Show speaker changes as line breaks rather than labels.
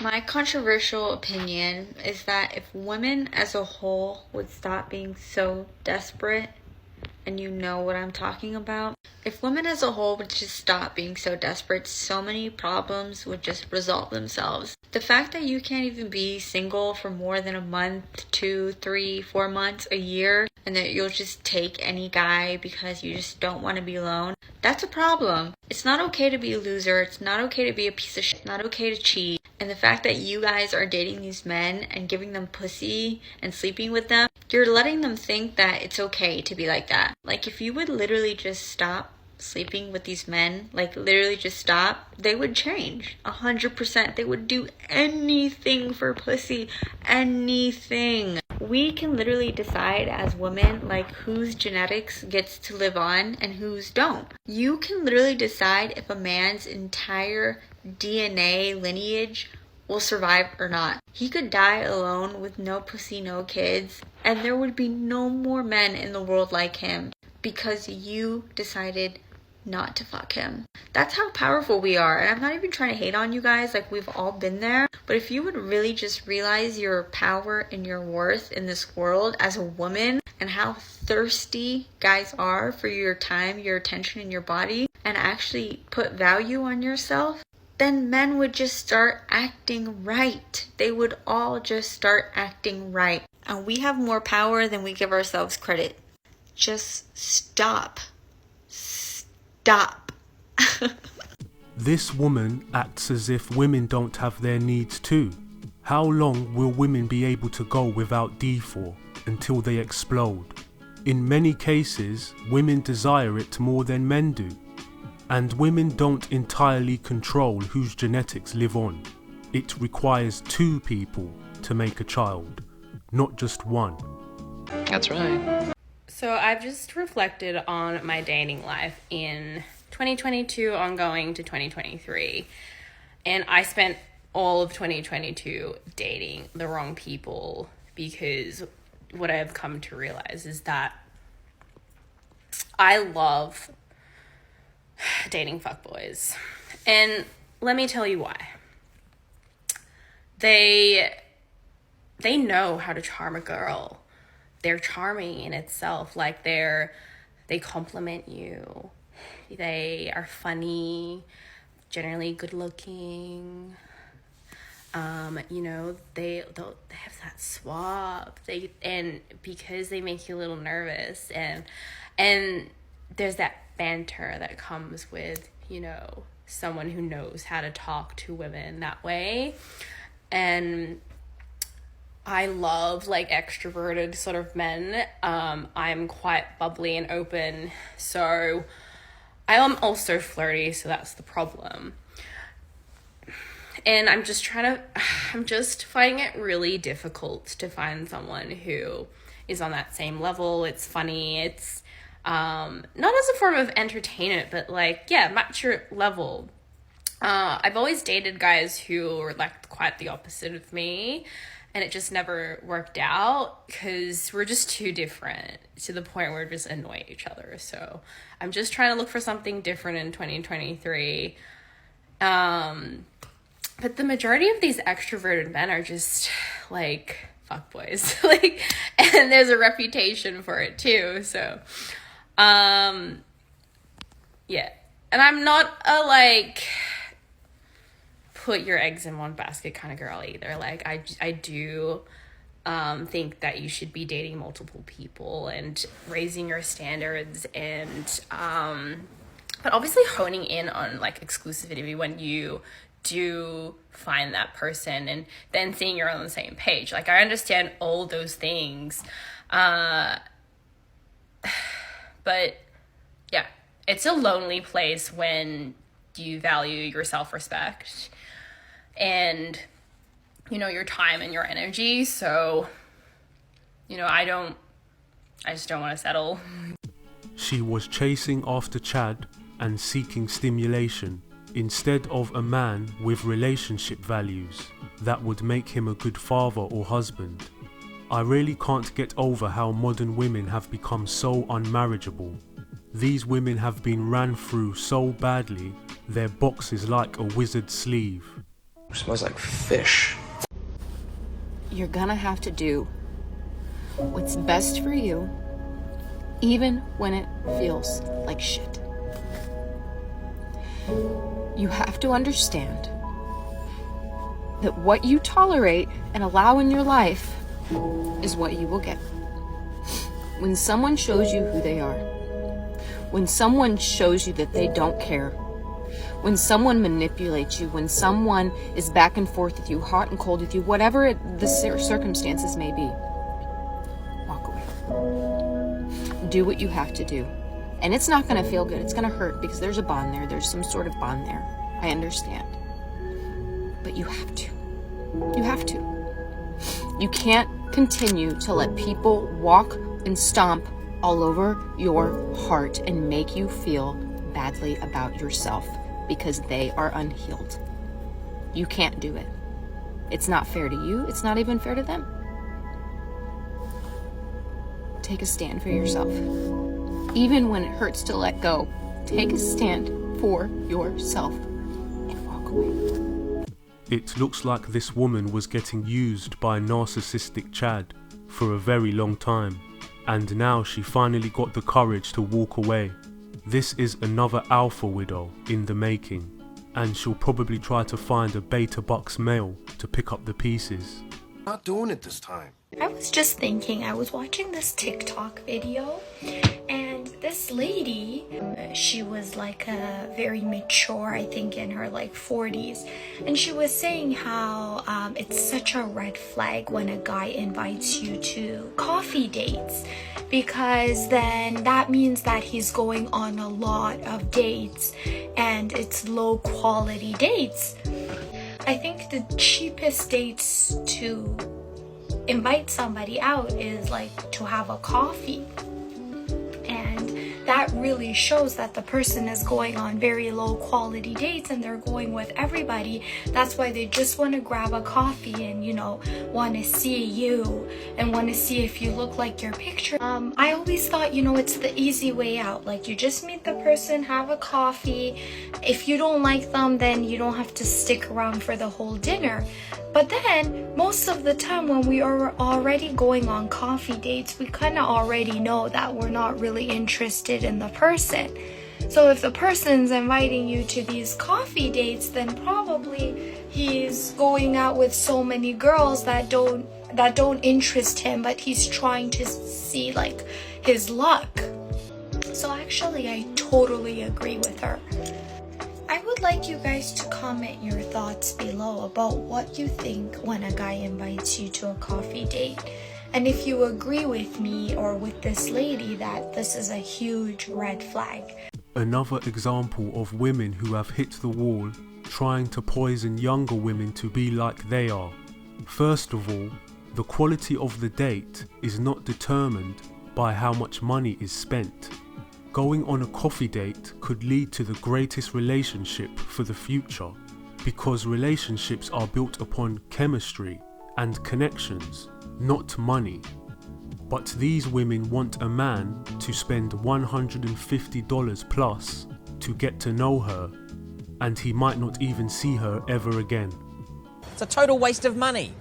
My controversial opinion is that if women as a whole would stop being so desperate, and you know what I'm talking about, if women as a whole would just stop being so desperate, so many problems would just resolve themselves. The fact that you can't even be single for more than a month, 2, 3, 4 months, a year, and that you'll just take any guy because you just don't want to be alone, that's a problem. It's not okay to be a loser. It's not okay to be a piece of shit. It's not okay to cheat. And the fact that you guys are dating these men and giving them pussy and sleeping with them, you're letting them think that it's okay to be like that. Like, if you would literally just stop sleeping with these men, like literally just stop, they would change 100%. They would do anything for pussy, anything. We can literally decide as women, like, whose genetics gets to live on and whose don't. You can literally decide if a man's entire DNA lineage will survive or not. He could die alone with no pussy, no kids, and there would be no more men in the world like him because you decided not to fuck him. That's how powerful we are. And I'm not even trying to hate on you guys, like, we've all been there. But if you would really just realize your power and your worth in this world as a woman, and how thirsty guys are for your time, your attention, and your body, and actually put value on yourself, then men would just start acting right. They would all just start acting right. And we have more power than we give ourselves credit. Just stop. Stop.
This woman acts as if women don't have their needs too. How long will women be able to go without D4 until they explode? In many cases, women desire it more than men do. And women don't entirely control whose genetics live on. It requires 2 people to make a child, not just one.
That's right.
So I've just reflected on my dating life in 2022 ongoing to 2023. And I spent all of 2022 dating the wrong people, because what I've come to realize is that I love dating fuckboys. And let me tell you why. They know how to charm a girl. They're charming in itself. Like, they compliment you. They are funny, generally good looking. They have that swab. And because they make you a little nervous, and there's that banter that comes with, someone who knows how to talk to women that way. And I love, like, extroverted sort of men. I'm quite bubbly and open, so I am also flirty, so that's the problem. And I'm just finding it really difficult to find someone who is on that same level. It's funny. It's not as a form of entertainment, but, like, match your level. I've always dated guys who were, like, quite the opposite of me, and it just never worked out because we're just too different to the point where we just annoy each other. So I'm just trying to look for something different in 2023. But the majority of these extroverted men are just, like, fuckboys. Like, and there's a reputation for it too. So, And I'm not a, like, put your eggs in one basket kind of girl either. Like, I do think that you should be dating multiple people and raising your standards, and but obviously honing in on, like, exclusivity when you do find that person, and then seeing you're on the same page. Like, I understand all those things, but yeah, it's a lonely place when you value your self-respect and, your time and your energy. So, I just don't want to settle.
She was chasing after Chad and seeking stimulation instead of a man with relationship values that would make him a good father or husband. I really can't get over how modern women have become so unmarriageable. These women have been ran through so badly, their box is like a wizard's sleeve.
Smells like fish.
You're gonna have to do what's best for you, even when it feels like shit. You have to understand that what you tolerate and allow in your life is what you will get. When someone shows you who they are, when someone shows you that they don't care, when someone manipulates you, when someone is back and forth with you, hot and cold with you, whatever the circumstances may be, walk away. Do what you have to do. And it's not going to feel good. It's going to hurt because there's a bond there. There's some sort of bond there. I understand. But you have to. You have to. You can't continue to let people walk and stomp all over your heart and make you feel badly about yourself because they are unhealed. You can't do it. It's not fair to you. It's not even fair to them. Take a stand for yourself. Even when it hurts to let go, take a stand for yourself and walk away.
It looks like this woman was getting used by narcissistic Chad for a very long time, and now she finally got the courage to walk away. This is another alpha widow in the making, and she'll probably try to find a beta bucks male to pick up the pieces.
Not doing it this time.
I was just thinking, I was watching this TikTok video, and this lady, she was like a very mature, I think in her like 40s, and she was saying how it's such a red flag when a guy invites you to coffee dates, because then that means that he's going on a lot of dates and it's low quality dates. I think the cheapest dates to invite somebody out is like to have a coffee, and that really shows that the person is going on very low quality dates and they're going with everybody. That's why they just want to grab a coffee and, you know, want to see you and want to see if you look like your picture. I always thought, you know, it's the easy way out. Like, you just meet the person, have a coffee. If you don't like them, then you don't have to stick around for the whole dinner. But then, most of the time when we are already going on coffee dates, we kind of already know that we're not really interested in the person. So if the person's inviting you to these coffee dates, then probably he's going out with so many girls that don't interest him, but he's trying to see like his luck. So actually, I totally agree with her. I would like you guys to comment your thoughts below about what you think when a guy invites you to a coffee date. And if you agree with me or with this lady that this is a huge red flag.
Another example of women who have hit the wall trying to poison younger women to be like they are. First of all, the quality of the date is not determined by how much money is spent. Going on a coffee date could lead to the greatest relationship for the future, because relationships are built upon chemistry and connections, not money. But these women want a man to spend $150 plus to get to know her, and he might not even see her ever again.
It's a total waste of money.